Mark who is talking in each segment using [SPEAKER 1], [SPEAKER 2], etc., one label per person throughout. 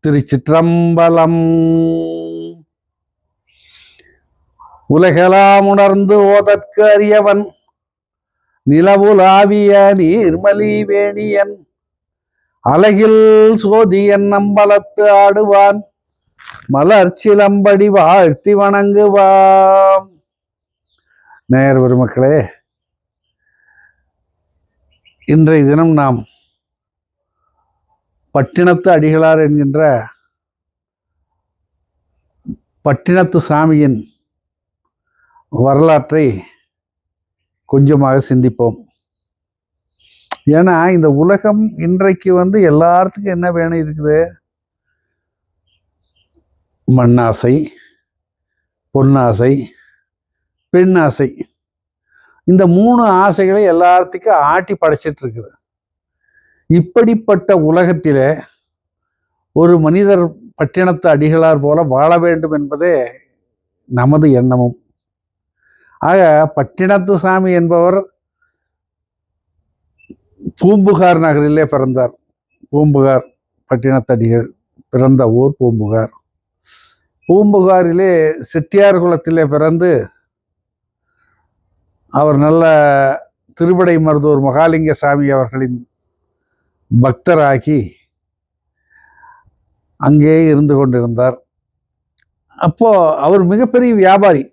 [SPEAKER 1] திருச்சிற்றம்பலம். உலகெல்லாம் உணர்ந்து ஓதற்கு அறியவன் நிலவுலாவிய நீர்மலி வேணியன் அழகில் சோதியன் நம்பலத்து ஆடுவான் மலர்ச்சிலம்படி வாழ்த்தி வணங்குவான். நேயர் பெருமக்களே, இன்றைய தினம் நாம் பட்டினத்து அடிகளார் என்கின்ற பட்டினத்து சாமியின் வரலாற்றை கொஞ்சமாக சிந்திப்போம். ஏன்னா இந்த உலகம் இன்றைக்கு எல்லாத்துக்கும் என்ன வேணும் இருக்குது? மண்ணாசை, பொன்னாசை, பெண்ணாசை. இந்த 3 ஆசைகளை எல்லாத்துக்கும் ஆட்டி படைச்சிட்டு இருக்குது. இப்படிப்பட்ட உலகத்திலே ஒரு மனிதர் பட்டினத்து அடிகளார் போல வாழ வேண்டும் என்பதே நமது எண்ணமும். ஆக பட்டினத்து சாமி என்பவர் பூம்புகார் நகரிலே பிறந்தார். பூம்புகார் பட்டினத்தடிகள் பிறந்த ஊர் பூம்புகார். பூம்புகாரிலே செட்டியார் குலத்திலே பிறந்து அவர் நல்ல திருவிடை மருதூர் மகாலிங்க சாமி அவர்களின் பக்தராகி அங்கே இருந்து கொண்டிருந்தார். அப்போ அவர் மிகப்பெரிய வியாபாரி,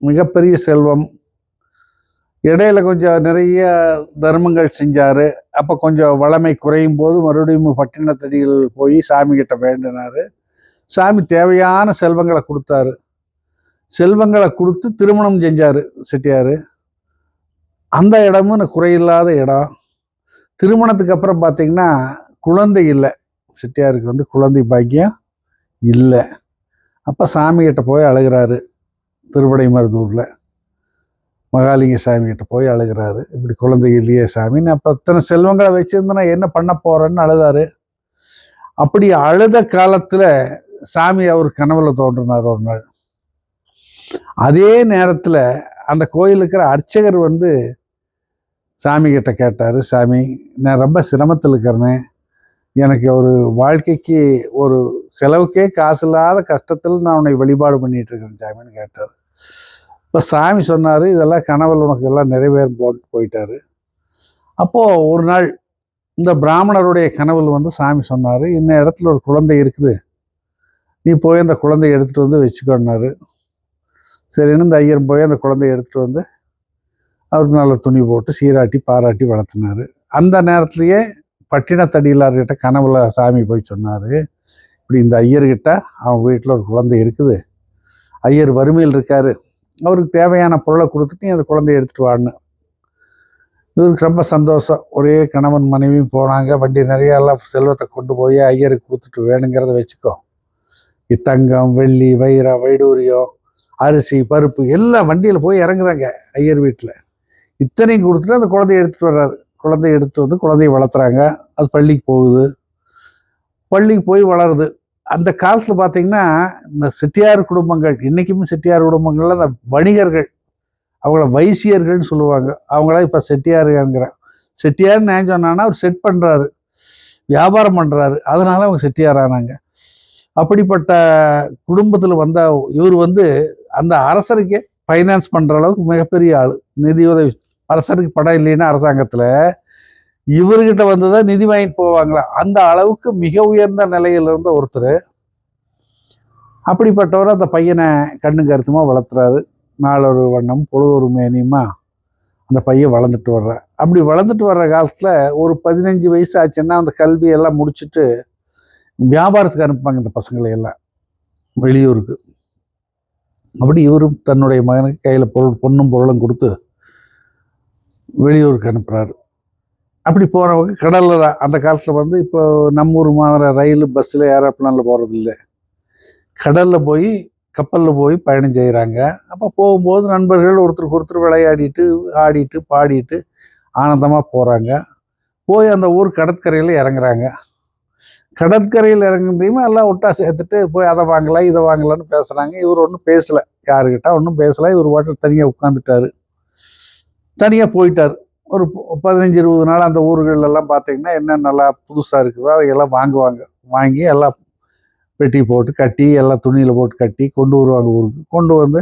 [SPEAKER 1] மிகப்பெரிய செல்வம். இடையில கொஞ்சம் நிறைய தர்மங்கள் செஞ்சாரு. அப்போ கொஞ்சம் வளமை குறையும் போது மறுபடியும் பட்டினத்தடிகள் போய் சாமி கிட்ட வேண்டினாரு. சாமி தேவையான செல்வங்களை கொடுத்தாரு. செல்வங்களை கொடுத்து திருமணம் செஞ்சாரு செட்டியாரு. அந்த இடமும் குறையில்லாத இடம். திருமணத்துக்கு அப்புறம் பார்த்தீங்கன்னா குழந்தை இல்லை. செட்டியாருக்கு குழந்தை பாக்கியம் இல்லை. அப்போ சாமிகிட்ட போய் அழுகிறாரு. திருவிடை மருதூரில் மகாலிங்க சாமிகிட்ட போய் அழுகிறாரு. இப்படி குழந்தை இல்லையே சாமி, நான் அப்போ இத்தனை செல்வங்களை வச்சிருந்தேன்னா என்ன பண்ண போறேன்னு அழுதாரு. அப்படி அழுத காலத்தில் சாமி அவர் கனவுல தோன்றினார் ஒரு நாள். அதே நேரத்தில் அந்த கோயிலுக்கு இருக்கிற அர்ச்சகர் சாமி கிட்ட கேட்டார், சாமி நான் ரொம்ப சிரமத்தில் இருக்கிறேனே, எனக்கு ஒரு வாழ்க்கைக்கு ஒரு செலவுக்கே காசு இல்லாத கஷ்டத்தில் நான் உன்னை வழிபாடு பண்ணிட்டு இருக்கிறேன் சாமின்னு கேட்டார். இப்போ சாமி சொன்னார், இதெல்லாம் கனவுல உனக்கு எல்லாம் நிறைவேறும் போட்டு போயிட்டாரு. அப்போது ஒரு நாள் இந்த பிராமணருடைய கனவுல சாமி சொன்னார், இந்த இடத்துல ஒரு குழந்தை இருக்குது, நீ போய் அந்த குழந்தைய எடுத்துகிட்டு வச்சுக்கோன்னாரு. சரின்னு இந்த ஐயர் போய் அந்த குழந்தைய எடுத்துகிட்டு அவருக்கு நல்ல துணி போட்டு சீராட்டி பாராட்டி வளர்த்தினார். அந்த நேரத்திலேயே பட்டினத்தடிகளார்கிட்ட கனவுல சாமி போய் சொன்னார், இப்படி இந்த ஐயர்கிட்ட அவன் வீட்டில் ஒரு குழந்தை இருக்குது, ஐயர் வறுமையில் இருக்காரு, அவருக்கு தேவையான பொருளை கொடுத்துட்டு அந்த குழந்தைய எடுத்துகிட்டு வான்னு. இவருக்கு ரொம்ப சந்தோஷம். ஒரே கணவன் மனைவியும் போனாங்க. வண்டி நிறைய எல்லாம் செல்வத்தை கொண்டு போய் ஐயருக்கு கொடுத்துட்டு வேணுங்கிறத வச்சுக்கோ, தங்கம் வெள்ளி வைரம் வைடூரியம் அரிசி பருப்பு எல்லாம் வண்டியில் போய் இறங்குறாங்க ஐயர் வீட்டில். இத்தனையும் கொடுத்துட்டு அந்த குழந்தைய எடுத்துகிட்டு வர்றாரு. குழந்தைய எடுத்துகிட்டு குழந்தைய வளர்த்துறாங்க. அது பள்ளிக்கு போகுது. பள்ளிக்கு போய் வளருது. அந்த காலத்தில் பார்த்தீங்கன்னா இந்த செட்டியார் குடும்பங்கள், இன்றைக்குமே செட்டியார் குடும்பங்களில் அந்த வணிகர்கள், அவங்கள வைசியர்கள்னு சொல்லுவாங்க, அவங்களாம் இப்போ செட்டியாருங்கிறேன். செட்டியார்னு நான் சொன்னான்னா அவர் செட் பண்ணுறாரு, வியாபாரம் பண்ணுறாரு, அதனால அவங்க செட்டியார் ஆனாங்க. அப்படிப்பட்ட குடும்பத்தில் வந்த இவர் அந்த அரசருக்கே ஃபைனான்ஸ் பண்ணுற அளவுக்கு மிகப்பெரிய ஆள். நிதி உதவி, அரசருக்கு படம் இல்லைன்னா அரசாங்கத்தில் இவர்கிட்ட தான் நிதி வாங்கிட்டு போவாங்களா, அந்த அளவுக்கு மிக உயர்ந்த நிலையில் இருந்த ஒருத்தர். அப்படிப்பட்டவர் அந்த பையனை கண்ணு கருத்துமா வளர்த்துறாரு. நாளொரு வண்ணம் பொழுதொரு மேனியுமா அந்த பையன் வளர்ந்துட்டு வர்ற. அப்படி வளர்ந்துட்டு வர்ற காலத்தில் ஒரு 15 வயசு ஆச்சுன்னா அந்த கல்வியெல்லாம் முடிச்சுட்டு வியாபாரத்துக்கு அனுப்புவாங்க இந்த பசங்களை எல்லாம் வெளியூருக்கு. அப்படி இவரும் தன்னுடைய மகனுக்கு கையில் பொண்ணும் பொருளும் கொடுத்து வெளியூருக்கு அனுப்புகிறாரு. அப்படி போகிறவங்க கடலில் தான். அந்த காலத்தில் இப்போ நம்ம ஊர் மாதிரி ரயில் பஸ்ஸில் ஏரோப்ளானில் போகிறது இல்லை, கடலில் போய் கப்பலில் போய் பயணம் செய்கிறாங்க. அப்போ போகும்போது நண்பர்கள் ஒருத்தருக்கு ஒருத்தர் விளையாடிட்டு ஆடிட்டு பாடிட்டு ஆனந்தமாக போகிறாங்க. போய் அந்த ஊர் கடற்கரையில் இறங்குறாங்க. கடற்கரையில் இறங்குறதையுமே எல்லாம் ஒட்டா சேர்த்துட்டு போய் அதை வாங்கலாம் இதை வாங்கலான்னு பேசுகிறாங்க. இவர் ஒன்றும் பேசலை, யாருக்கிட்ட ஒன்றும் பேசலை. இவர் வாட்டில் தனியாக உட்காந்துட்டார், தனியாக போயிட்டார். ஒரு 15-20 நாள் அந்த ஊர்களெல்லாம் பார்த்தீங்கன்னா என்ன நல்லா புதுசாக இருக்குதோ அதையெல்லாம் வாங்குவாங்க. வாங்கி எல்லாம் பெட்டி போட்டு கட்டி எல்லாம் துணியில் போட்டு கட்டி கொண்டு வருவாங்க ஊருக்கு. கொண்டு வந்து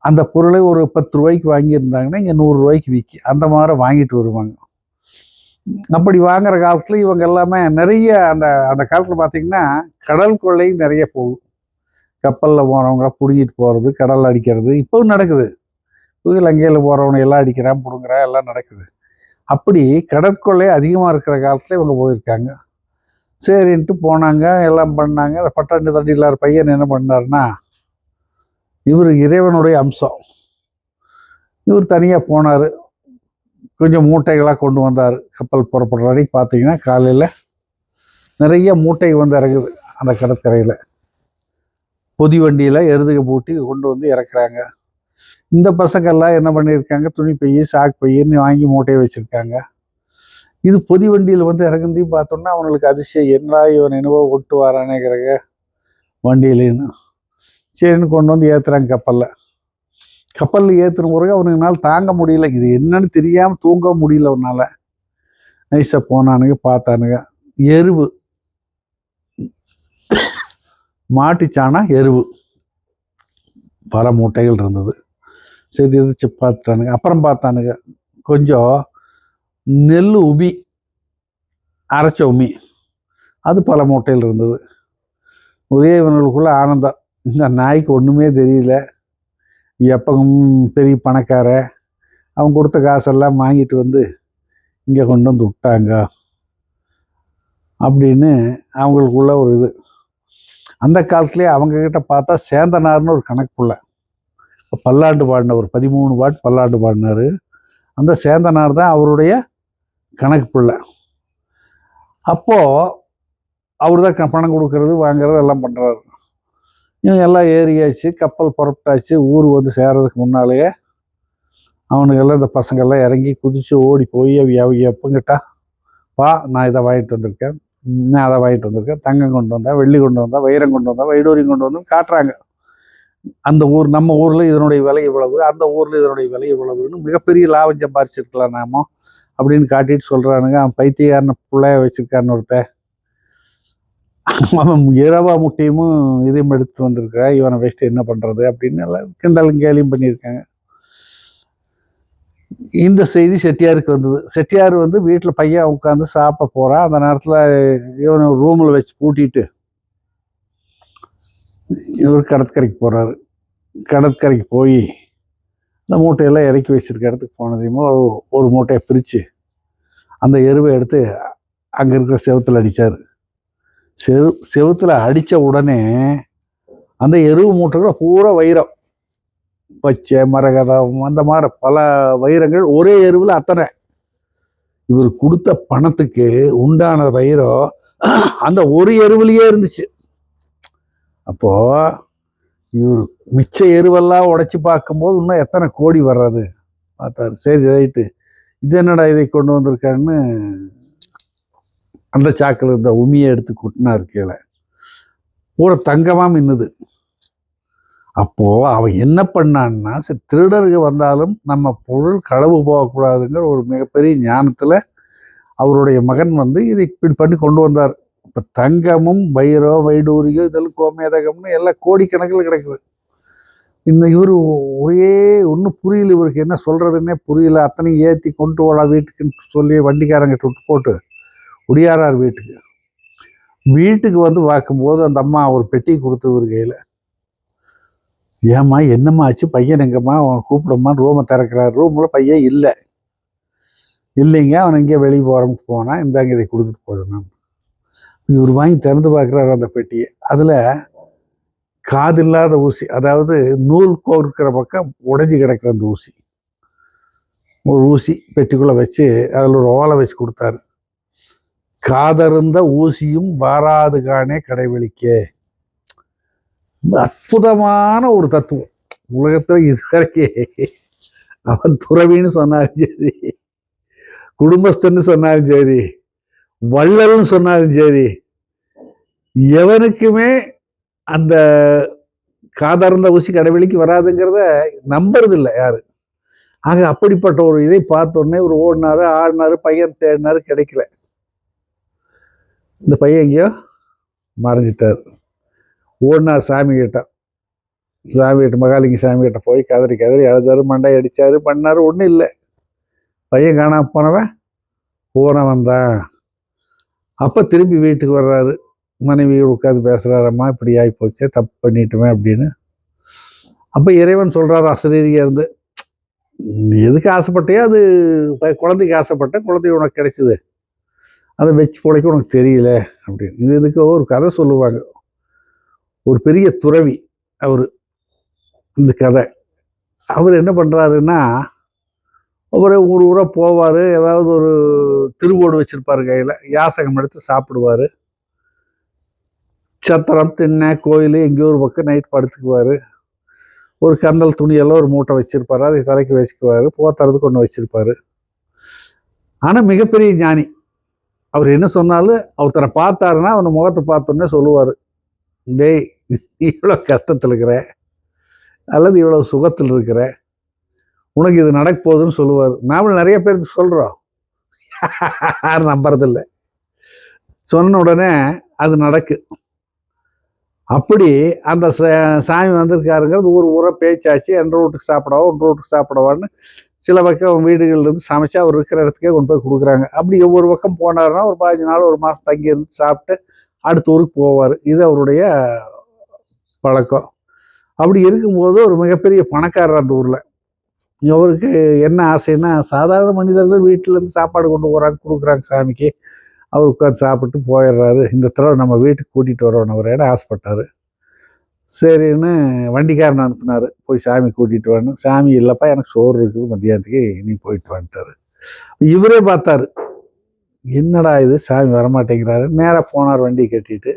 [SPEAKER 1] அந்த பொருளை ஒரு 10 ரூபாய்க்கு வாங்கியிருந்தாங்கன்னா இங்கே 100 ரூபாய்க்கு விற்கி அந்த மாதிரி வாங்கிட்டு வருவாங்க. அப்படி வாங்குற காலத்தில் இவங்க எல்லாமே நிறைய அந்த அந்த காலத்தில் பார்த்தீங்கன்னா கடல் கொள்ளை நிறைய போகும். கப்பலில் போகிறவங்க பிடிக்கிட்டு போகிறது, கடல் அடிக்கிறது இப்போவும் நடக்குது. இலங்கையில் போகிறவனை எல்லாம் அடிக்கிறான், பிடுங்குறான், எல்லாம் நடக்குது. அப்படி கடற்கொள்ளை அதிகமாக இருக்கிற காலத்தில் இவங்க போயிருக்காங்க. சரின்ட்டு போனாங்க, எல்லாம் பண்ணாங்க. அந்த பட்டாண்டு தண்டி இல்லாத பையன் என்ன பண்ணாருன்னா, இவர் இறைவனுடைய அம்சம். இவர் தனியாக போனார், கொஞ்சம் மூட்டைகளாக கொண்டு வந்தார். கப்பல் புறப்படுற வரைக்கும் பார்த்தீங்கன்னா காலையில் நிறைய மூட்டை வந்து இறங்குது அந்த கடற்கரையில். பொதி வண்டியில் எருதுக பூட்டி கொண்டு வந்து இறக்குறாங்க. இந்த பசங்கள்லாம் என்ன பண்ணியிருக்காங்க, துணி பைய சாக்கு பையன்னு வாங்கி மூட்டையை வச்சுருக்காங்க. இது பொதி வண்டியில் வந்து இறங்குந்தையும் பார்த்தோன்னா அவனுக்கு அதிசயம், என்ன இவன் என்னவோ ஒட்டு வாரானேங்கிறங்க வண்டியிலேன்னு. சரின்னு கொண்டு வந்து ஏற்றுறாங்க கப்பலில் ஏற்றுன பிறகு அவனுக்குனால தாங்க முடியல. இது என்னன்னு தெரியாமல் தூங்க முடியல அவனால். நைஸாக போனானுங்க, பார்த்தானுங்க எருவு, மாட்டுச்சாணா எருவு பல மூட்டைகள் இருந்தது. சரி எதிர்த்து பார்த்துட்டானுங்க. அப்புறம் பார்த்தானுங்க கொஞ்சம் நெல் உமி, அரைச்ச உமி, அது பல மூட்டையில் இருந்தது. ஒரே இவங்களுக்குள்ள ஆனந்தம், இந்த நாய்க்கு ஒன்றுமே தெரியல, எப்போ பெரிய பணக்கார அவன் கொடுத்த காசெல்லாம் வாங்கிட்டு வந்து இங்கே கொண்டு வந்து விட்டாங்க அப்படின்னு அவங்களுக்குள்ள ஒரு இது. அந்த காலத்துலேயே அவங்கக்கிட்ட பார்த்தா சேந்தனார்னு ஒரு கணக்கு புள்ள பல்லாண்டு பாடினவர், 13 பாட்டு பல்லாண்டு பாடினார். அந்த சேந்தனார் தான் அவருடைய கணக்கு பிள்ளை. அப்போது அவர் தான் பணம் கொடுக்கறது வாங்கிறது எல்லாம் பண்ணுறாரு. இவங்க எல்லாம் ஏறியாச்சு, கப்பல் புறப்பட்டாச்சு. ஊர் வந்து சேர்றதுக்கு முன்னாலேயே அவனுக்கெல்லாம் இந்த பசங்கள்லாம் இறங்கி குதித்து ஓடி போய் எப்பங்கிட்டா பா, நான் இதை வாங்கிட்டு வந்திருக்கேன், நான் அதை வாங்கிட்டு வந்திருக்கேன், தங்கம் கொண்டு வந்தேன், வெள்ளி கொண்டு வந்தேன், வைரம் கொண்டு வந்தேன், வைடூரியம் கொண்டு வந்து காட்டுறாங்க. அந்த ஊர், நம்ம ஊரில் இதனுடைய விலை இவ்வளவு, அந்த ஊரில் இதனுடைய விலை இவ்வளவுன்னு மிகப்பெரிய லாபம் சம்பாரிச்சிருக்கலாம் நாமோ அப்படின்னு காட்டிட்டு சொல்கிறானுங்க. அவன் பைத்தியக்காரன பிள்ளைய வச்சிருக்கான்னு ஒருத்தன், அவன் இரவா முட்டையும் இதையும் எடுத்துட்டு வந்திருக்கா, இவனை வச்சுட்டு என்ன பண்ணுறது அப்படின்னு எல்லாம் கிண்டலும் கேலியும் பண்ணியிருக்காங்க. இந்த செய்தி செட்டியாருக்கு வந்தது. செட்டியார் வந்து வீட்டில் பையன் உட்காந்து சாப்பிட போகிறான். அந்த நேரத்தில் இவனை ரூமில் வச்சு பூட்டிட்டு இவர் கடற்கரைக்கு போகிறாரு. கடற்கரைக்கு போய் இந்த மூட்டையெல்லாம் இறக்கி வச்சிருக்க இடத்துக்கு போனதையுமோ ஒரு மூட்டையை பிரித்து அந்த எருவை எடுத்து அங்கே இருக்கிற செவுத்தில் அடித்தார். செவுத்தில் அடித்த உடனே அந்த எருவு மூட்டைகளை பூரா வைரம், பச்சை மரகதம், அந்த மாதிரி பல வைரங்கள் ஒரே எருவில் அத்தனை. இவர் கொடுத்த பணத்துக்கு உண்டான வைரம் அந்த ஒரு எருவிலேயே இருந்துச்சு. அப்போ இவர் மிச்ச எருவெல்லாம் உடைச்சி பார்க்கும்போது இன்னும் எத்தனை கோடி வர்றது பார்த்தாரு. சரி ரைட்டு, இது என்னடா இதை கொண்டு வந்திருக்கான்னு அந்த சாக்கில் இருந்த உமியை எடுத்து கொட்டினார் கீழே. பூரா தங்கமாக மின்னுது. அப்போது அவன் என்ன பண்ணான்னா, சரி திருடர்கள் வந்தாலும் நம்ம பொருள் களவு போகக்கூடாதுங்கிற ஒரு மிகப்பெரிய ஞானத்தில் அவருடைய மகன் வந்து இதை இப்படி பண்ணி கொண்டு வந்தார். இப்போ தங்கமும் வைரம் வைடூரியம் இதெல்லாம் கோமேதகம்னு எல்லாம் கோடிக்கணக்கில் கிடைக்குது. இவர் ஒரே ஒன்றும் புரியல, இவருக்கு என்ன சொல்கிறதுன்னே புரியல. அத்தனையும் ஏற்றி கொண்டு போடா வீட்டுக்குன்னு சொல்லி வண்டிக்காரங்கிட்ட விட்டு போட்டு ஒடியாரார் வீட்டுக்கு வந்து பார்க்கும்போது அந்த அம்மா ஒரு பெட்டி கொடுத்து ஒரு கையில், ஏம்மா என்னம்மா ஆச்சு, பையன் எங்கம்மா, அவன் கூப்பிடம்மான்னு ரூமை திறக்கிறார். ரூமில் பையன் இல்லைங்க, அவன் எங்கேயோ வெளியே போகிறோம்னு போனால் இந்தாங்க இதை கொடுத்துட்டு போடணும். இவர் வாங்கி திறந்து பார்க்குறாரு அந்த பெட்டியை. அதில் காதில்லாத ஊசி, அதாவது நூல் கோர்க்கிற பக்கம் உடைஞ்சி கிடக்கிற அந்த ஊசி, ஒரு ஊசி பெட்டிக்குள்ளே வச்சு அதில் ஒரு ஓலை வச்சு கொடுத்தாரு. காதருந்த ஊசியும் வாராது காணே கடைவெளிக்க. அற்புதமான ஒரு தத்துவம். உலகத்தில் இதுவரைக்கே அவன் துறவின்னு சொன்னாலும் சரி, குடும்பஸ்தன்னு சொன்னாலும் சரி, வள்ளல்னு சொன்னாலும் சரி, எவனுக்குமே அந்த காதர்ந்த ஊசி கடைவெளிக்கு வராதுங்கிறத நம்புறது இல்லை யாரு. ஆக அப்படிப்பட்ட ஒரு இதை பார்த்தோன்னே ஒரு ஓடினாரு, ஆடினாரு, பையன் தேடினாரு, கிடைக்கல. இந்த பையன் எங்கேயோ மறைஞ்சிட்டார். ஓடினார் சாமிகிட்ட. மகாலிங்க சாமிகிட்ட போய் கதறி கதறி அழுதாரு, மண்டை அடித்தார், பண்ணார். ஒன்றும் இல்லை. பையன் காணாம போனவன் தான். அப்போ திரும்பி வீட்டுக்கு வர்றாரு. மனைவியோடு உட்காந்து பேசுகிறாரம்மா, இப்படி ஆகி போச்சே, தப்பு பண்ணிட்டுமே அப்படின்னு. அப்போ இறைவன் சொல்கிறாரு அசரீரியாக இருந்து, எதுக்கு ஆசைப்பட்டியோ அது குழந்தைக்கு ஆசைப்பட்டேன், குழந்தை உனக்கு கிடைச்சிது, அதை வச்சு பிழைக்க உனக்கு தெரியல அப்படின்னு. இதுக்கு ஒரு கதை சொல்லுவாங்க. ஒரு பெரிய துறவி அவர். இந்த கதை அவர் என்ன பண்ணுறாருன்னா, ஒரு ஊராக போவார். ஏதாவது ஒரு திருவோடு வச்சுருப்பார் கையில், யாசகம் எடுத்து சாப்பிடுவார். சத்திரம் திண்ணை கோயில் எங்கேயோ ஒரு பக்கம் நைட் படுத்துக்குவார். ஒரு கந்தல் துணியெல்லாம் ஒரு மூட்டை வச்சுருப்பார், அதை தலைக்கு வச்சுக்குவார். போத்துறதுக்கு ஒன்று வச்சுருப்பார். ஆனால் மிகப்பெரிய ஞானி. அவர் என்ன சொன்னாலும் அவர் தன்னை பார்த்தாருன்னா அவனை முகத்தை பார்த்தோன்னே சொல்லுவார், டேய் இவ்வளோ கஷ்டத்தில் இருக்கிற அல்லது இவ்வளோ சுகத்தில் இருக்கிற, உனக்கு இது நடக்க போகுதுன்னு சொல்லுவார். நாமளும் நிறைய பேருக்கு சொல்கிறோம், யாரும் நம்புறதில்லை. சொன்ன உடனே அது நடக்கு. அப்படி அந்த சாமி வந்திருக்காருங்கிறது ஊரை பேச்சாச்சு. என்ற வீட்டுக்கு சாப்பிடவா, ஒன்று வீட்டுக்கு சாப்பிடவான்னு சில பக்கம் வீடுகள்லேருந்து சமைச்சு அவர் இருக்கிற இடத்துக்கே கொண்டு போய் கொடுக்குறாங்க. அப்படி ஒவ்வொரு பக்கம் போனார்னா ஒரு 15 நாள், ஒரு மாதம் தங்கி இருந்து சாப்பிட்டு அடுத்த ஊருக்கு போவார். இது அவருடைய பழக்கம். அப்படி இருக்கும்போது ஒரு மிகப்பெரிய பணக்காரர் அந்த ஊரில். அவருக்கு என்ன ஆசைன்னா, சாதாரண மனிதர்கள் வீட்டிலேருந்து சாப்பாடு கொண்டு போகிறாங்க, கொடுக்குறாங்க சாமிக்கு. அவர் உட்காந்து சாப்பிட்டு போயிடுறாரு. இந்த தடவை நம்ம வீட்டுக்கு கூட்டிகிட்டு வரணும் அவரை ஆசைப்பட்டார். சரின்னு வண்டிக்காரன் அனுப்புனார், போய் சாமி கூட்டிகிட்டு வரணும். சாமி இல்லைப்பா, எனக்கு சோறு இருக்குது மத்தியானத்துக்கு, நீ போயிட்டு வந்துட்டார். இவரே பார்த்தாரு, என்னடா இது சாமி வரமாட்டேங்கிறாரு. நேராக போனார், வண்டி கட்டிட்டு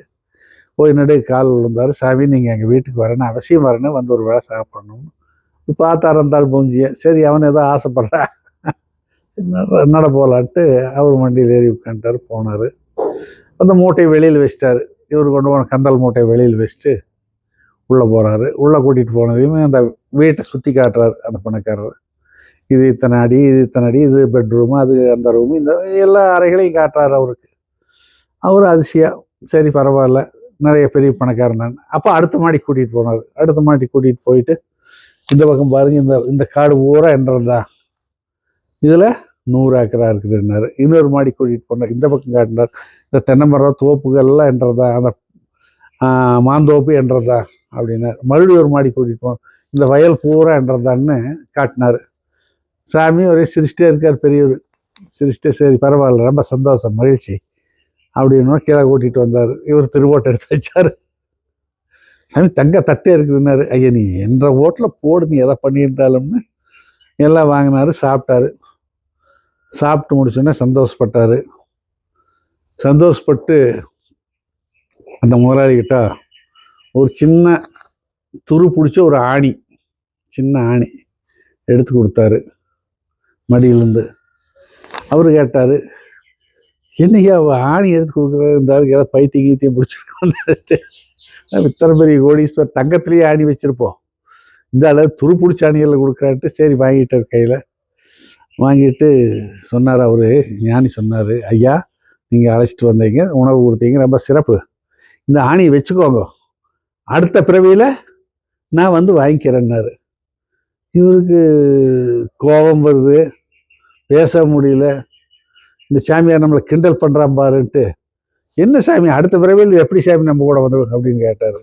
[SPEAKER 1] போய் நடுவே கால் விழுந்தார். சாமி நீங்கள் எங்கள் வீட்டுக்கு வரேன்னு, அவசியம் வரேன்னு, வந்து ஒரு வேளை சாப்பிடணும். பார்த்தார் இருந்தாலும் பூஞ்சிய. சரி அவன் ஏதோ ஆசைப்படுறா, நட போகலான்ட்டு அவர் வண்டியில் ஏறி உட்காந்துட்டார். போனார். அந்த மூட்டையை வெளியில் வச்சிட்டாரு. இவர் கொண்டு போன கந்தல் மூட்டையை வெளியில் வச்சுட்டு உள்ளே போகிறாரு. உள்ளே கூட்டிகிட்டு போனதையுமே அந்த வீட்டை சுற்றி காட்டுறாரு அந்த பணக்காரர். இது இத்தனை அடி, இது இத்தனை அடி, இது பெட்ரூமு, அது அந்த ரூமு, இந்த எல்லா அறைகளையும் காட்டுறாரு அவருக்கு. அவர் அதிசயம், சரி பரவாயில்ல, நிறைய பெரிய பணக்காரன் நான். அப்போ அடுத்த மாடி கூட்டிகிட்டு போனார். அடுத்த மாடி கூட்டிகிட்டு போயிட்டு, இந்த பக்கம் பாருங்க, இந்த காடு பூரா என்றதா, இதில் 100 ஏக்கரா இருக்குதுன்னாரு. இன்னொரு மாடி கூட்டிகிட்டு போனார். இந்த பக்கம் காட்டினார், இந்த தென்னை மரம் தோப்புகள்லாம் என்றதா, அந்த மாந்தோப்பு என்றதா அப்படின்னாரு. மறுபடியும் ஒரு மாடி கூட்டிகிட்டு போனார், இந்த வயல் பூரா என்றதான்னு காட்டினார். சாமி ஒரே சிரிச்சிட்டே இருக்கார் பெரியவர். சிரிச்சிட்டே, சரி பரவாயில்ல, ரொம்ப சந்தோஷம், மகிழ்ச்சி அப்படின்னு கீழே கூட்டிகிட்டு வந்தார். இவர் திருவோட்டை எடுத்து வச்சார். சாமி தங்க தட்டே இருக்குதுன்னாரு. ஐயா நீ என்ற ஓட்டில் போடு, நீ எதை பண்ணியிருந்தாலும்னு எல்லாம் வாங்கினாரு. சாப்பிட்டாரு. சாப்பிட்டு முடிச்சோன்னே சந்தோஷப்பட்டார். சந்தோஷப்பட்டு அந்த முதலாளிகிட்ட ஒரு சின்ன துரு பிடிச்ச ஒரு ஆணி, சின்ன ஆணி எடுத்து கொடுத்தாரு மடியிலேருந்து. அவர் கேட்டார், என்னையா ஆணி எடுத்து கொடுக்குறது, இருந்தாலும் ஏதாவது பைத்தியம் கீத்தியம் பிடிச்சிருக்கோன்னு. இத்தனை பெரிய கோடீஸ்வர், தங்கத்திலேயே ஆணி வச்சுருப்போம், இந்த அளவு துரு பிடிச்ச ஆணிகளில் கொடுக்குறான்ட்டு சரி வாங்கிட்டார். கையில் வாங்கிட்டு சொன்னார் அவர், ஞானி சொன்னார், ஐயா நீங்கள் அழைச்சிட்டு வந்தீங்க, உணவு கொடுத்தீங்க, ரொம்ப சிறப்பு, இந்த ஆணியை வச்சுக்கோங்க, அடுத்த பிறவியில் நான் வந்து வாங்கிக்கிறேன்னாரு. இவருக்கு கோபம் வருது, பேச முடியல. இந்த சாமியார் நம்மளை கிண்டல் பண்ணுறான் பாருன்ட்டு, என்ன சாமி அடுத்த பிறவியில் எப்படி சாமி நம்ம கூட வந்துடும் அப்படின்னு கேட்டார்.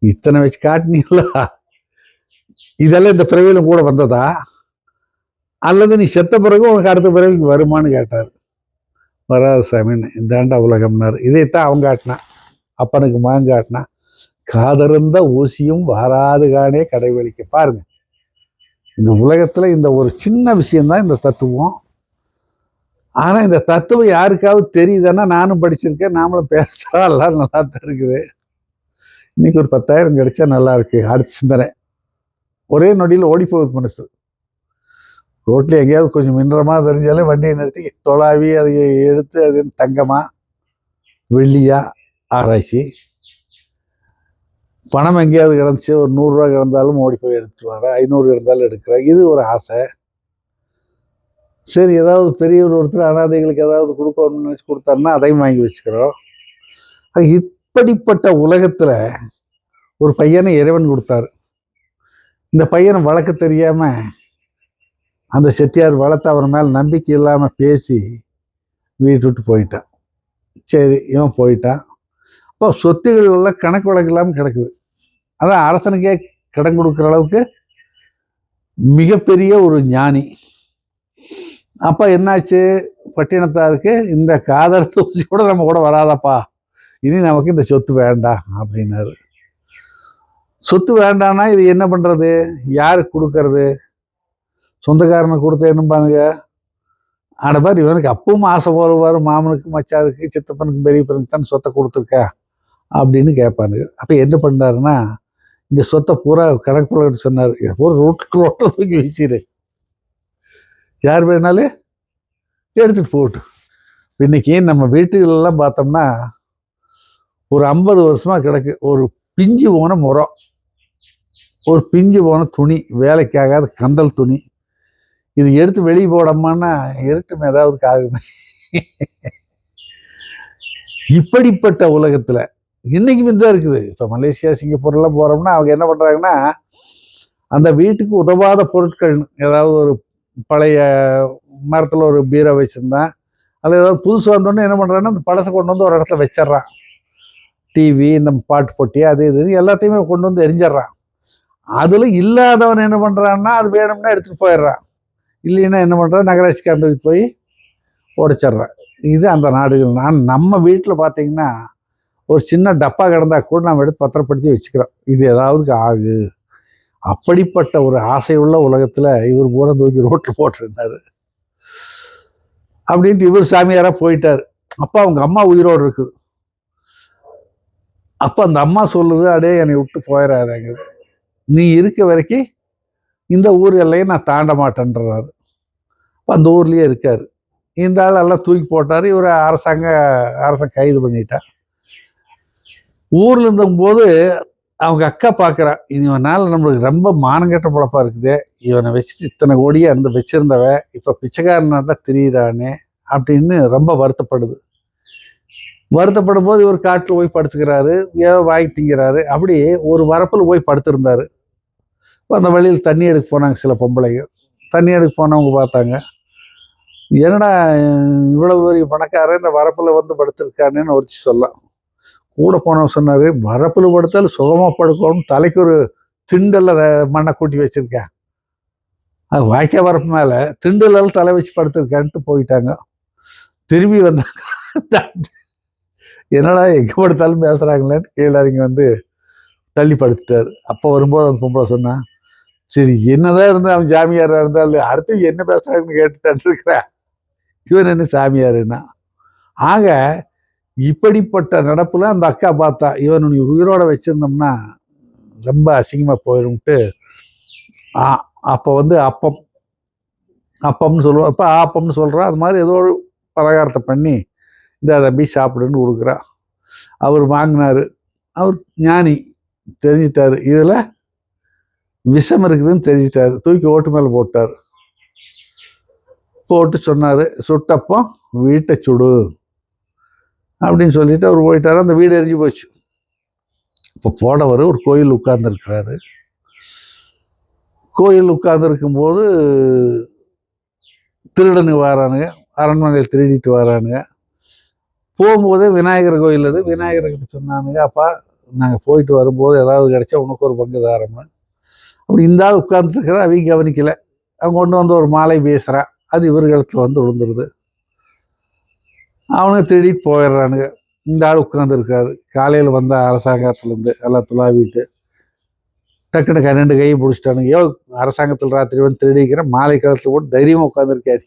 [SPEAKER 1] இத்தனை வச்சு காட்டினீங்களா, இதெல்லாம் இந்த பிறவியிலும் கூட வந்ததா, அல்லது நீ செத்த பிறகு உனக்கு அடுத்த பிறவிக்கு வருமானு கேட்டார். வராது சாமின்னு, இந்தாண்டா உலகம்னார். இதைத்தான் அவங்க காட்டினா, அப்பனுக்கு மகன் காட்டினா, காதருந்த ஊசியும் வாராது காணே கடைவெளிக்க. பாருங்க, இந்த உலகத்துல இந்த ஒரு சின்ன விஷயம்தான் இந்த தத்துவம். ஆனா இந்த தத்துவம் யாருக்காவது தெரியுதுன்னா, நானும் படிச்சிருக்கேன், நாமளும் பேசுறோம், எல்லாம் நல்லா தான் இருக்குது. இன்னைக்கு ஒரு 10,000 கிடைச்சா நல்லா இருக்கு, அடுத்த சிந்தனை. ஒரே நொடியில் ஓடி போகுது மனசு. ரோட்ல எங்கேயாவது கொஞ்சம் மின்றமா தெரிஞ்சாலே வண்டியை நிறுத்தி தொலாவி அதை எடுத்து, அது தங்கமா வெள்ளியா ஆராய்ச்சி. பணம் எங்கேயாவது கிடந்துச்சு, ஒரு 100 ரூபா கிடந்தாலும் ஓடி போய் எடுத்துட்டு வர, 500 இருந்தாலும் எடுக்கிறேன், இது ஒரு ஆசை. சரி ஏதாவது பெரியவர் ஒருத்தர் அனாதைகளுக்கு ஏதாவது கொடுக்கணும்னு நினச்சி கொடுத்தாருன்னா அதையும் வாங்கி வச்சுக்கிறோம். இப்படிப்பட்ட உலகத்துல ஒரு பையனை இறைவன் கொடுத்தாரு. இந்த பையனை வளர்க்க தெரியாம அந்த செட்டியார் வளர்த்து அவர் மேல நம்பிக்கை இல்லாம பேசி வீட்டு விட்டு போயிட்டான். சரி, இவன் போயிட்டான். அப்போ சொத்துகள் எல்லாம் கணக்கு வழக்கு இல்லாமல் கிடக்குது. அதான் அரசனுக்கே கடன் கொடுக்குற அளவுக்கு மிகப்பெரிய ஒரு ஞானி. அப்ப என்னாச்சு, பட்டினத்தாருக்கு இந்த காதல் தூசி கூட நம்ம கூட வராதப்பா, இனி நமக்கு இந்த சொத்து வேண்டாம் அப்படின்னாரு. சொத்து வேண்டாம்னா இது என்ன பண்றது, யாருக்கு கொடுக்கறது? சொந்தக்காரனுக்கு கொடுத்த என்னப்பானுங்க, ஆட பாரு இவனுக்கு அப்பவும் ஆசை போலுவாரு, மாமனுக்கு மச்சாருக்கு சித்தப்பனுக்கு பெரியப்பனுக்கு தான் சொத்தை கொடுத்துருக்க அப்படின்னு கேட்பானுங்க. அப்ப என்ன பண்ணாருன்னா, இந்த சொத்தை பூரா கணக்கு புள்ள சொன்னாரு, பூரா ரோட்டில் தூக்கி வீசிடு, யார் வேணாலும் எடுத்துட்டு போட்டு. இன்னைக்கு நம்ம வீட்டுகளெல்லாம் பார்த்தோம்னா ஒரு 50 வருஷமா கிடக்கு ஒரு பிஞ்சு போன முறம், ஒரு பிஞ்சு போன துணி, வேலைக்காகாத கந்தல் துணி. இது எடுத்து வெளியே போடமான்னா இருட்டும் ஏதாவது ஆகுமே. இப்படிப்பட்ட உலகத்துல இன்னைக்கு தான் இருக்குது. இப்ப மலேசியா சிங்கப்பூர் எல்லாம் போறோம்னா அவங்க என்ன பண்றாங்கன்னா, அந்த வீட்டுக்கு உதவாத பொருட்கள், ஏதாவது ஒரு பழைய மரத்துல ஒரு பீரோ வச்சிருந்தான், அதில் ஏதாவது புதுசு வந்தோடனே என்ன பண்றான்னா அந்த பழசை கொண்டு வந்து ஒரு இடத்துல வச்சிடறான். டிவி, இந்த பாட்டு போட்டி, அது இது எல்லாத்தையுமே கொண்டு வந்து எரிஞ்சிடறான். அதுல இல்லாதவன் என்ன பண்றான்னா அது வேணும்னா எடுத்துட்டு போயிடுறான், இல்லைன்னா என்ன பண்றான் நகராட்சிக்காரன் போய் உடைச்சிட்றான். இது அந்த நாடுகள். நம்ம வீட்டில் பார்த்தீங்கன்னா ஒரு சின்ன டப்பா கிடந்தா கூட நம்ம எடுத்து பத்திரப்படுத்தி வச்சுக்கிறோம், இது ஏதாவது ஆகு. அப்படிப்பட்ட ஒரு ஆசையுள்ள உலகத்துல இவர் பூரா தூக்கி ரோட்டில் போட்டிருந்தாரு. அப்படின்ட்டு இவர் சாமியாரா போயிட்டாரு. அப்ப அவங்க அம்மா உயிரோடு இருக்குது. அப்ப அந்த அம்மா சொல்லுது, அடே என்னை விட்டு போயிடாதேங்க, நீ இருக்க வரைக்கும் இந்த ஊர் எல்லையை நான் தாண்ட மாட்டேன்றாரு. அந்த ஊர்லயே இருக்காரு. இந்த ஆள் எல்லாம் தூக்கி போட்டாரு. இவர் அரசன் கைது பண்ணிட்டான். ஊர்ல இருந்தபோது அவங்க அக்கா பாக்குறான், இவனால நம்மளுக்கு ரொம்ப மானங்கெட்ட பொழப்பா இருக்குது, இவனை வச்சுட்டு இத்தனை கோடியே அந்த வச்சிருந்தவ இப்ப பிச்சைக்காரனாட்டா திரியிறானே அப்படின்னு ரொம்ப வருத்தப்படுது. வருத்தப்படும் போது இவர் காட்டில் போய் படுத்துக்கிறாரு, ஏதோ வாங்கி திங்கிறாரு. அப்படி ஒரு வரப்பில் போய் படுத்திருந்தாரு. அந்த வழியில் தண்ணி எடுக்க போனாங்க சில பொம்பளைங்க. தண்ணி எடுக்க போனவங்க பார்த்தாங்க, என்னடா இவ்வளவு பெரிய பணக்காரன் இந்த வரப்பில் வந்து படுத்திருக்கானேன்னு ஒருச்சி சொல்லலாம். கூட போனவங்க சொன்னாரு, வரப்பில் படுத்தாலும் சுகமா படுக்கணும், தலைக்கு ஒரு திண்டல்ல மண்ணை கூட்டி வச்சிருக்கேன், அது வாய்க்கா வரப்பு மேல திண்டல் தலை வச்சு படுத்திருக்கான்ட்டு போயிட்டாங்க. திரும்பி வந்தாங்க, என்னடா எங்க படுத்தாலும் பேசுறாங்களேன்னு கீழே இறங்கி வந்து தள்ளி படுத்துட்டாரு. அப்போ வரும்போது அந்த பொம்பளை சொன்னா, சரி என்னதான் இருந்தா அவன் சாமியாரா இருந்தாலும் அடுத்து என்ன பேசுறாங்கன்னு கேட்டு தட்டுருக்கிறேன், இவன் என்ன சாமியாருன்னா. ஆக இப்படிப்பட்ட நடப்புல அந்த அக்கா பார்த்தா, இவன் நீ உயிரோட வச்சிருந்தோம்னா ரொம்ப அசிங்கமா போயிடும்ட்டு அப்ப வந்து அப்பம்னு சொல்லுவோம், அப்ப ஆப்பம்னு சொல்றான். அது மாதிரி ஏதோ ஒரு பலகாரத்தை பண்ணி இந்த தம்பி சாப்பிடுன்னு கொடுக்குறான். அவர் வாங்கினாரு. அவர் ஞானி, தெரிஞ்சிட்டாரு இதுல விஷம் இருக்குதுன்னு தெரிஞ்சிட்டாரு. தூக்கி ஓட்டு மேல போட்டார். போட்டு சொன்னாரு, சுட்டப்போ வீட்டை சுடு அப்படின்னு சொல்லிட்டு அவர் போயிட்டாரு. அந்த வீடு எரிஞ்சு போச்சு. இப்போ போனவர் ஒரு கோயில் உட்கார்ந்துருக்கிறாரு. கோயில் உட்கார்ந்துருக்கும் போது திருடனுங்க வரானுங்க, அரண்மனையில் திருடிட்டு வரானுங்க. போகும்போதே விநாயகர் கோயில், அது விநாயகர்கிட்ட சொன்னானுங்க, அப்பா நாங்கள் போயிட்டு வரும்போது ஏதாவது கிடைச்சா உனக்கு ஒரு பங்கு தாரம்னு. அப்படி இந்த ஆள் உட்கார்ந்துட்டு இருக்கிற அவங்க கவனிக்கல. அவங்க கொண்டு வந்து ஒரு மாலை பேசுகிறான், அது இவர்களிடத்துல வந்து விழுந்துருது. அவனுங்க திருடிட்டு போயிடுறானுங்க. இந்த ஆள் உட்கார்ந்து இருக்காரு. காலையில் வந்த அரசாங்கத்திலேருந்து எல்லாம் துளாவிட்டு டக்குனு 2 கையை பிடிச்சிட்டானுங்க. அரசாங்கத்தில் ராத்திரி வந்து திருடிக்கிற மாலை காலத்தில் கூட தைரியமாக உட்காந்துருக்காரு.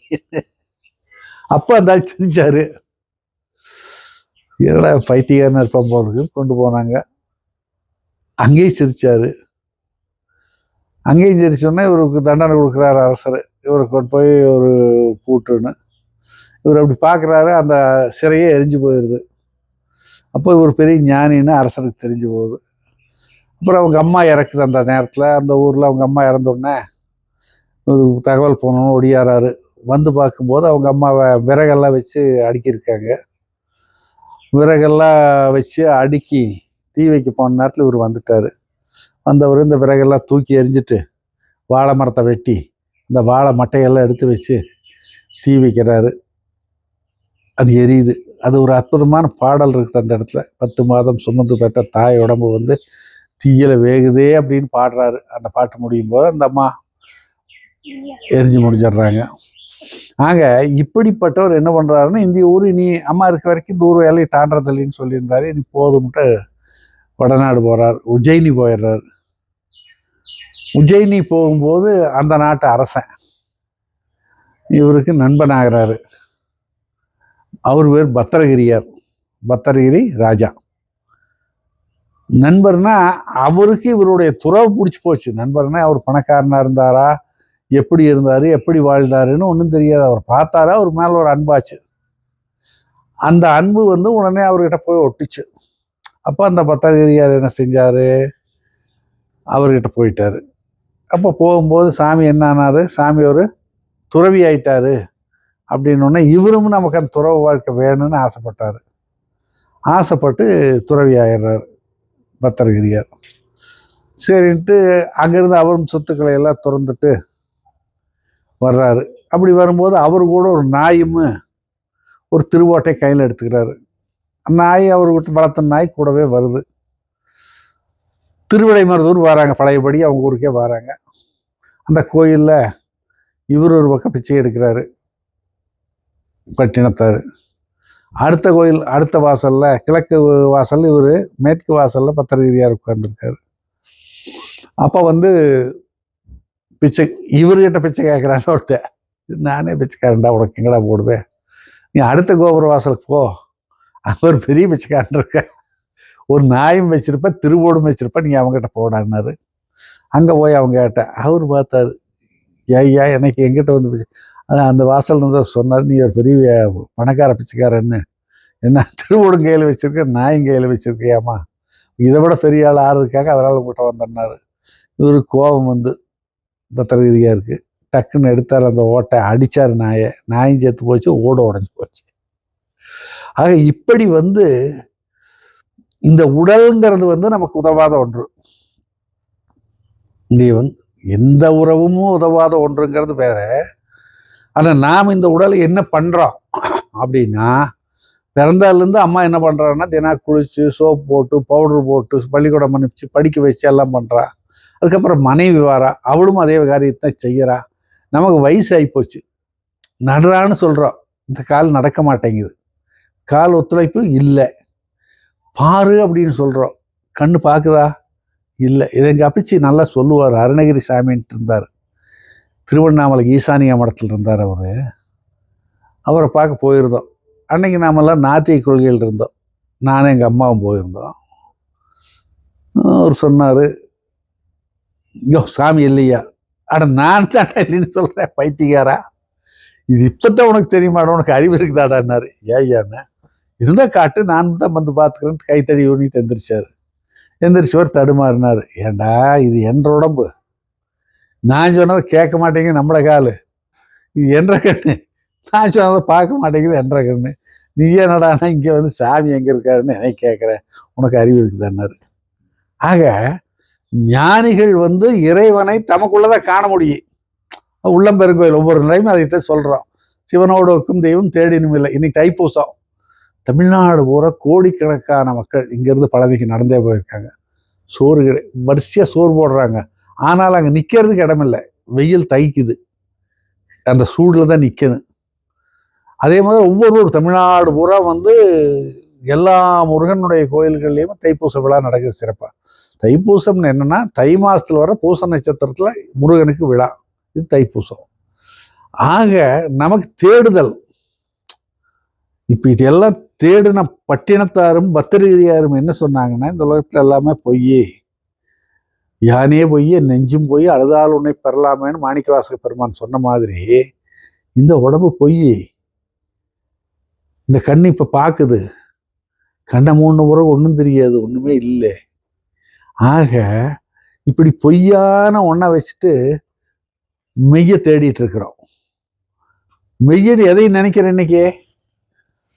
[SPEAKER 1] அப்போ அந்த ஆள் சிரிச்சாரு, என்னடா பைத்தியக்காரன் இருப்பான் போறதுக்கு. கொண்டு போனாங்க, அங்கேயும் சிரிச்சாரு. அங்கேயும் சிரிச்சோன்னா இவருக்கு தண்டனை கொடுக்குறாரு அரசர். இவரை கொண்டு போய் ஒரு பூட்டுன்னு. இவர் அப்படி பார்க்குறாரு, அந்த சிறையே எரிஞ்சு போயிடுது. அப்போ இவர் பெரிய ஞானின்னு அரசனுக்கு தெரிஞ்சு போகுது. அப்புறம் அவங்க அம்மா இறக்குது. அந்த நேரத்தில் அந்த ஊரில் அவங்க அம்மா இறந்தோடனே ஒரு தகவல் போனோன்னு ஒடியாராரு. வந்து பார்க்கும்போது அவங்க அம்மாவை விறகெல்லாம் வச்சு அடுக்கியிருக்காங்க. விறகெல்லாம் வச்சு அடுக்கி தீ வைக்க போன நேரத்தில் இவர் வந்துட்டார். வந்தவர் இந்த விறகெல்லாம் தூக்கி எறிஞ்சிட்டு வாழை மரத்தை வெட்டி இந்த வாழை மட்டையெல்லாம் எடுத்து வச்சு தீ வைக்கிறாரு. அது எரியுது. அது ஒரு அற்புதமான பாடல் இருக்குது அந்த இடத்துல. 10 மாதம் சுமந்து பெற்ற தாய் உடம்பு வந்து தீயில வேகுதே அப்படின்னு பாடுறாரு. அந்த பாட்டு முடியும் போது அந்த அம்மா எரிஞ்சு முடிஞ்சிடுறாங்க. ஆக இப்படிப்பட்டவர் என்ன பண்றாருன்னு, இந்த ஊர் நீ அம்மா இருக்க வரைக்கும் தூர வேலையை தாண்டதில்லைன்னு சொல்லியிருந்தாரு. நீ போதும்ட்டு வடநாடு போறார். உஜ்ஜயினி போயிடுறாரு. உஜ்ஜயினி போகும்போது அந்த நாட்டு அரசன் இவருக்கு நண்பன் ஆகிறாரு. அவர் பேர் பத்திரகிரியார். பத்திரகிரி ராஜா. நண்பர்னா அவருக்கு இவருடைய துறவு பிடிச்சி போச்சு. நண்பர்னா அவர் பணக்காரனா இருந்தாரா, எப்படி இருந்தாரு, எப்படி வாழ்ந்தாருன்னு ஒன்றும் தெரியாது. அவர் பார்த்தாரா, அவர் மேல ஒரு அன்பாச்சு. அந்த அன்பு வந்து உடனே அவர்கிட்ட போய் ஒட்டிச்சு. அப்போ அந்த பத்திரகிரியார் என்ன செஞ்சாரு, அவர்கிட்ட போயிட்டாரு. அப்போ போகும்போது சாமி என்ன ஆனாரு, சாமி ஒரு துறவி ஆயிட்டாரு அப்படின்னு இவரும் நமக்கு அந்த துறவு வாழ்க்கை வேணும்னு ஆசைப்பட்டாரு. ஆசைப்பட்டு துறவி ஆயிடுறாரு பத்திரகிரியார். சரின்ட்டு அங்கிருந்து அவரும் சொத்துக்களை எல்லாம் திறந்துட்டு வர்றாரு. அப்படி வரும்போது அவர் கூட ஒரு நாயும் ஒரு திருவோட்டை கையில் எடுத்துக்கிறாரு. நாய் அவர் விட்டு வளர்த்த நாய் கூடவே வருது. திருவிடைமருதூர் வராங்க, பழையபடி அவங்க ஊருக்கே வராங்க. அந்த கோயிலில் இவர் ஒரு பக்கம் பிச்சை எடுக்கிறாரு, பட்டினத்தார். அடுத்த கோயில் அடுத்த வாசல்ல, கிழக்கு வாசல் இவர், மேற்கு வாசல்ல பத்திரகிரியார் உட்கார்ந்துருக்காரு. அப்போ வந்து பிச்சை இவர்கிட்ட பிச்சை கேட்குறான்னு ஒருத்தர், நானே பிச்சைக்காரன்டா, உனக்கு எங்கடா போடுவேன், நீ அடுத்த கோபுர வாசலுக்கு போ, அவர் பெரிய பிச்சைக்காரன் இருக்க, ஒரு நாயும் வச்சிருப்ப, திருவோடும் வச்சிருப்ப, நீ அவங்ககிட்ட போடான்னாரு. அங்கே போய் அவங்க கேட்ட அவர் பார்த்தாரு, ஐயா எனக்கு எங்கிட்ட வந்து அந்த வாசல் இருந்து சொன்னார், நீ ஒரு பெரிய பணக்கார பிச்சைக்காரன்னு, என்ன திருவோடும் கையில் வச்சிருக்க, நாயும் கையில் வச்சிருக்கியாமா, இதை விட பெரிய ஆள் ஆறு இருக்காங்க, அதனால உங்கள்கிட்ட வந்தேன்னாரு. இவருக்கு கோபம் வந்து பத்திரகிரியாருக்கு டக்குன்னு எடுத்தார், அந்த ஓட்டை அடிச்சார் நாயை. நாயும் செத்து போச்சு, ஓட உடஞ்சி போச்சு. ஆக இப்படி வந்து இந்த உடல்ங்கிறது வந்து நமக்கு உதவாத ஒன்று. இங்கே வந்து எந்த உறவும் உதவாத ஒன்றுங்கிறது வேற. ஆனால் நாம் இந்த உடலை என்ன பண்றோம் அப்படின்னா, பிறந்தாலேருந்து அம்மா என்ன பண்றாங்கன்னா, தினம் குளிச்சு சோப்பு போட்டு பவுடர் போட்டு பள்ளிக்கூடம் அனுப்பிச்சு படிக்க வச்சு எல்லாம் பண்றா. அதுக்கப்புறம் மனைவி வாரா, அவளும் அதே காரியத்தை செய்யறா. நமக்கு வயசு ஆகி போச்சு, நடுறான்னு சொல்றோம், இந்த கால் நடக்க மாட்டேங்குது, கால் ஒத்துழைப்பு இல்லை, பாரு அப்படின்னு சொல்றோம், கண்ணு பார்க்குதா இல்லை. இதை எங்கள் அப்பிச்சி நல்லா சொல்லுவார். அருணகிரி சாமின்ட்டு இருந்தார், திருவண்ணாமலை ஈசானிய மடத்தில் இருந்தார் அவர். அவரை பார்க்க போயிருந்தோம். அன்னைக்கு நாமெல்லாம் நாத்திய கொள்கையில் இருந்தோம், நானும் எங்கள் அம்மாவும் போயிருந்தோம். அவர் சொன்னார், ஐயோ சாமி இல்லையா, அட நான் தானே இல்லைன்னு சொல்கிறேன், பைத்தியக்காரா, இது இப்போத்தான் உனக்கு தெரியுமாடா, உனக்கு அறிவு இருக்குதாடான்னாரு. ஏய்யாண்ணே இருந்தால் காட்டு, நான் தான் வந்து பார்த்துக்கிறேன், கைத்தடி ஊனி எந்திரிச்சார். எந்திரிச்சவர் தடுமாறினார். ஏண்டா இது என்ற உடம்பு, நான் சொன்னதை கேட்க மாட்டேங்குது நம்மள காலு, இது என்ற கண்ணு, நான் சொன்னதை பார்க்க மாட்டேங்குது என்ற கண்ணு, நீ என்னடானா இங்கே வந்து சாமி எங்கே இருக்காருன்னு எனக்கு கேட்குறேன், உனக்கு அறிவு இருக்குதான்னாரு. ஆக ஞானிகள் வந்து இறைவனை தமக்குள்ளதான் காண முடியும். உள்ளம் பெருங்கோயில் ஒவ்வொரு நிலையும் அதைத்தான் சொல்றோம், சிவனோடு ஒக்கும் தெய்வம் தேடினும் இல்லை. இன்னைக்கு தைப்பூசம், தமிழ்நாடு பூரா கோடிக்கணக்கான மக்கள் இங்கேருந்து பழனிக்கு நடந்தே போயிருக்காங்க. சோறு வரிசையாக சோறு போடுறாங்க, ஆனால் அங்கே நிற்கிறதுக்கு இடமில்லை, வெயில் தைக்குது, அந்த சூடில் தான் நிற்கணும். அதே மாதிரி ஒவ்வொரு தமிழ்நாடு பூரா வந்து எல்லா முருகனுடைய கோயில்கள்லையும் தைப்பூச விழா நடக்குது சிறப்பாக. தைப்பூசம்னு என்னன்னா, தை மாதத்தில் வர பூச நட்சத்திரத்தில் முருகனுக்கு விழா, இது தைப்பூசம். ஆக நமக்கு தேடுதல். இப்போ இதெல்லாம் தேடின பட்டினத்தாரும் பத்திரகிரியாரும் என்ன சொன்னாங்கன்னா, இந்த உலகத்தில் எல்லாமே பொய், யானே பொய் நெஞ்சும் பொய், அழுதால் உன்னை பெறலாமேன்னு மாணிக்கவாசக பெருமான் சொன்ன மாதிரி, இந்த உடம்பு பொய், இந்த கண்ணு இப்போ பார்க்குது, கண்ணை மூணு உறவு ஒன்றும் தெரியாது, ஒன்றுமே இல்லை. ஆக இப்படி பொய்யான ஒன்றை வச்சுட்டு மெய்ய தேடிட்டு இருக்கிறோம். மெய்யன்னு எதையும் நினைக்கிறேன், இன்னைக்கு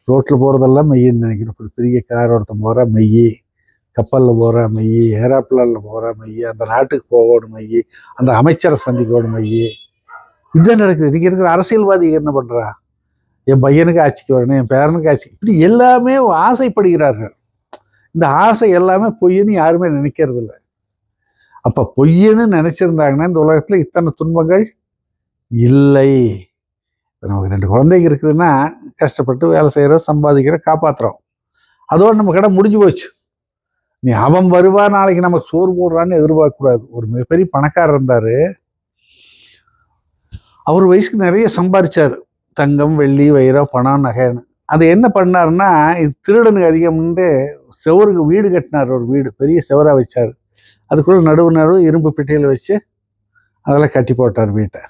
[SPEAKER 1] ரோட்டில் போகிறதெல்லாம் மெய்யன்னு நினைக்கிறோம். பெரிய கார் ஒருத்தன் போகிற மெய்யி, கப்பலில் போகிற மைய, ஏரோப்ளானில் போகிற மைய, அந்த நாட்டுக்கு போகணும் மைய, அந்த அமைச்சரை சந்திக்கணும் மைய. இதுதான் நடக்குது. இன்றைக்கி இருக்கிற அரசியல்வாதி என்ன பண்ணுறா? என் பையனுக்கு ஆட்சிக்கு வரணும், என் பேரனுக்கு ஆட்சி, இப்படி எல்லாமே ஆசைப்படுகிறார்கள். இந்த ஆசை எல்லாமே பொய்ன்னு யாருமே நினைக்கிறது இல்லை. அப்போ பொய்ன்னு நினைச்சிருந்தாங்கன்னா இந்த உலகத்தில் இத்தனை துன்பங்கள் இல்லை. நமக்கு 2 குழந்தைங்க இருக்குதுன்னா கஷ்டப்பட்டு வேலை செய்கிறோம், சம்பாதிக்கிறோம், காப்பாற்றுறோம். அதோடு நம்ம கடை முடிஞ்சு போச்சு. நீ அவன் வருவா நாளைக்கு நமக்கு சோறு போடுறான்னு எதிர்பார்க்கக்கூடாது. ஒரு மிகப்பெரிய பணக்காரர் இருந்தார். அவர் வயசுக்கு நிறைய சம்பாதிச்சார். தங்கம், வெள்ளி, வைரம், பணம், நகைன்னு. அதை என்ன பண்ணாருன்னா, இது திருடனுக்கு அதிகம்னு செவருக்கு வீடு கட்டினார். ஒரு வீடு பெரிய செவராக வச்சார். அதுக்குள்ளே நடுவு இரும்பு பெட்டியில் வச்சு அதெல்லாம் கட்டி போட்டார் வீட்டை.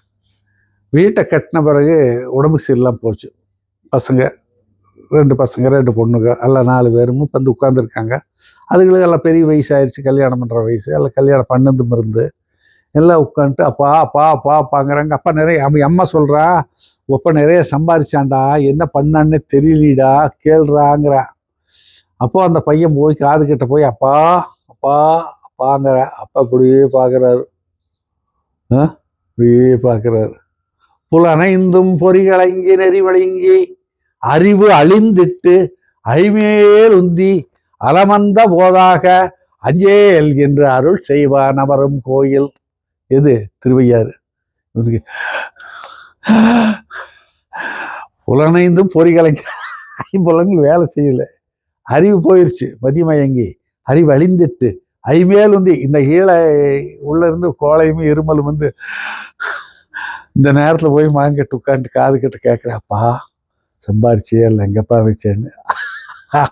[SPEAKER 1] வீட்டை கட்டின பிறகு உடம்புக்கு சரியில்லாமல் போச்சு. பசங்க 2 பசங்க 2 பொண்ணுங்க எல்லாம் 4 பேரும் வந்து உட்காந்துருக்காங்க. அதுங்களுக்கு எல்லாம் பெரிய வயசு ஆயிடுச்சு, கல்யாணம் பண்ணுற வயசு. எல்லாம் கல்யாணம் பண்ணதும் இருந்து எல்லாம் உட்காந்துட்டு அப்பா அப்பா அப்பா அப்பாங்கிறாங்க. அப்பா நிறைய அம்மா சொல்கிறா, அப்பா நிறைய சம்பாதிச்சான்டா, என்ன பண்ணான்னு தெரியலடா, கேள்றாங்கிறா. அப்போ அந்த பையன் போய் காது கிட்ட போய் அப்பா அப்பா அப்பாங்கிற. அப்பா இப்படியே பார்க்குறாரு, இப்படியே பார்க்குறாரு. புலனைந்தும் பொறிகளங்கி நெறிவழங்கி அறிவு அழிந்திட்டு ஐமேல் உந்தி அலமந்த போதாக அஞ்சேல் என்று அருள் செய்வான் அமரும் கோயில். எது? திருவையாறு. புலனைந்தும் பொறிகளங்கி, ஐம்புலங்கள் வேலை செய்யல, அறிவு போயிருச்சு, மதிமயங்கி அறிவு அழிந்துட்டு ஐமேல் உந்தி. இந்த ஈழை உள்ள இருந்து கோளையும் இருமலும் வந்து இந்த நேரத்தில் போய் மாங்கிட்டு உட்காந்து காது கிட்ட கேட்குறாப்பா சம்பாரிச்சியே இல்லை, எங்கப்பா வச்சேன்னு.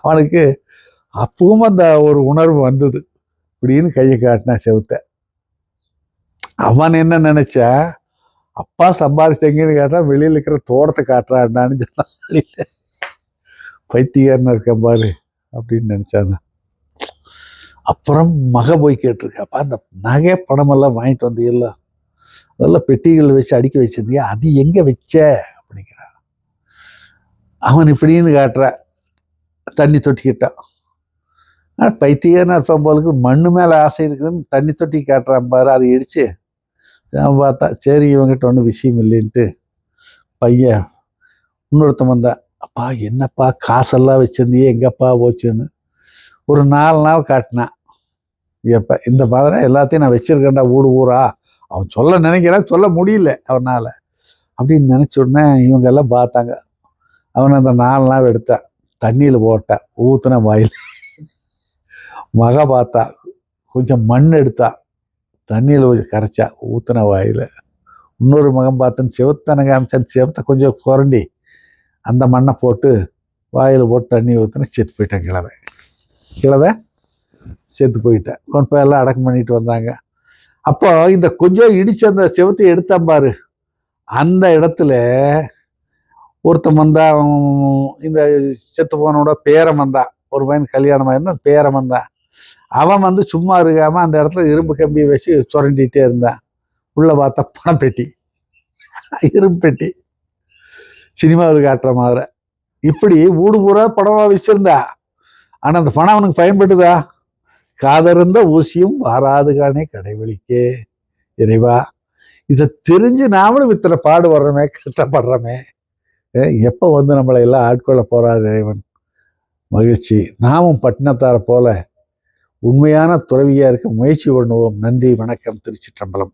[SPEAKER 1] அவனுக்கு அப்பவும் அந்த ஒரு உணர்வு வந்தது. இப்படின்னு கையை காட்டினா செவுத்த. அவன் என்ன நினைச்சா, அப்பா சம்பாரிச்செங்கன்னு கேட்டா வெளியில் இருக்கிற தோட்டத்தை காட்டுறான்னு சொன்ன. பைத்தியார்னு இருக்க பாரு அப்படின்னு நினைச்சாங்க. அப்புறம் மக போய் கேட்டிருக்க, அப்பா அந்த நகை பணமெல்லாம் வாங்கிட்டு வந்தீங்கல்ல, அதெல்லாம் பெட்டிகள் வச்சு அடுக்கி வச்சிருந்தியா, அது எங்க வச்ச அப்படிங்கிறான். அவன் இப்படின்னு காட்டுற, தண்ணி தொட்டிக்கிட்டான். பைத்தியன்னு இருப்பான் போலுக்கு, மண்ணு மேலே ஆசை இருக்குதுன்னு தண்ணி தொட்டி காட்டுறான் பாரு. அதை இடிச்சு நான் பார்த்தா சரி இவங்கிட்ட ஒன்றும் விஷயம் இல்லைன்ட்டு பையன் இன்னொருத்தன் வந்தான். அப்பா என்னப்பா காசெல்லாம் வச்சிருந்தியே, எங்கப்பா போச்சுன்னு. ஒரு 4 நாள் காட்டினான். எப்போ இந்த மாதிரி எல்லாத்தையும் நான் வச்சிருக்கேன்டா ஊரா. அவன் சொல்ல நினைக்கிறான், சொல்ல முடியல அவனால். அப்படின்னு நினச்ச உடனே இவங்க எல்லாம் பார்த்தாங்க. அவனை அந்த 4 நாள் எடுத்தான், தண்ணியில் போட்டான், ஊற்றுன வாயில். மக பார்த்தா, கொஞ்சம் மண் எடுத்தா, தண்ணியில் கொஞ்சம் கரைச்சா, ஊற்றுன வாயில். இன்னொரு மகன் பார்த்தேன்னு செவத்தனை காமிச்சான். செவத்தை கொஞ்சம் குரண்டி அந்த மண்ணை போட்டு வாயில் போட்டு தண்ணி ஊற்றுன, செத்து போயிட்டேன். கிழவை செத்து போயிட்டேன். கொண்டு போய் எல்லாம் அடக்கம் பண்ணிட்டு வந்தாங்க. அப்போ இந்த கொஞ்சம் இடிச்சு அந்த செவத்தை எடுத்தான் பாரு, அந்த இடத்துல ஒருத்தன் வந்தான். இந்த செத்து போனோட பேரம் வந்தான். ஒரு பையன் கல்யாணம் ஆயிருந்தான், பேரம் வந்தான். அவன் வந்து சும்மா இருக்காம அந்த இடத்துல இரும்பு கம்பியை வச்சு சுரண்டிகிட்டே இருந்தான். உள்ள பார்த்தா பணப்பெட்டி, இரும்பு பெட்டி, சினிமாவில் காட்டுற மாதிரி. இப்படி ஊடு பூரா பணமா வச்சிருந்தா. ஆனா அந்த பணம் அவனுக்கு பயன்படுதா? காதறிந்த ஊசியும் வாராது காணே கடைவெளிக்கே. இறைவா, இதை தெரிஞ்சு நாமளும் இத்தனை பாடுபடுறோமே, கஷ்டப்படுறோமே. எப்போ வந்து நம்மளை எல்லாம் ஆட்கொள்ள போறார் இறைவன்? மகிழ்ச்சி. நாமும் பட்டினத்தாரை போல உண்மையான துறவியா இருக்க முயற்சி பண்ணுவோம். நன்றி, வணக்கம். திருச்சிற்றம்பலம்.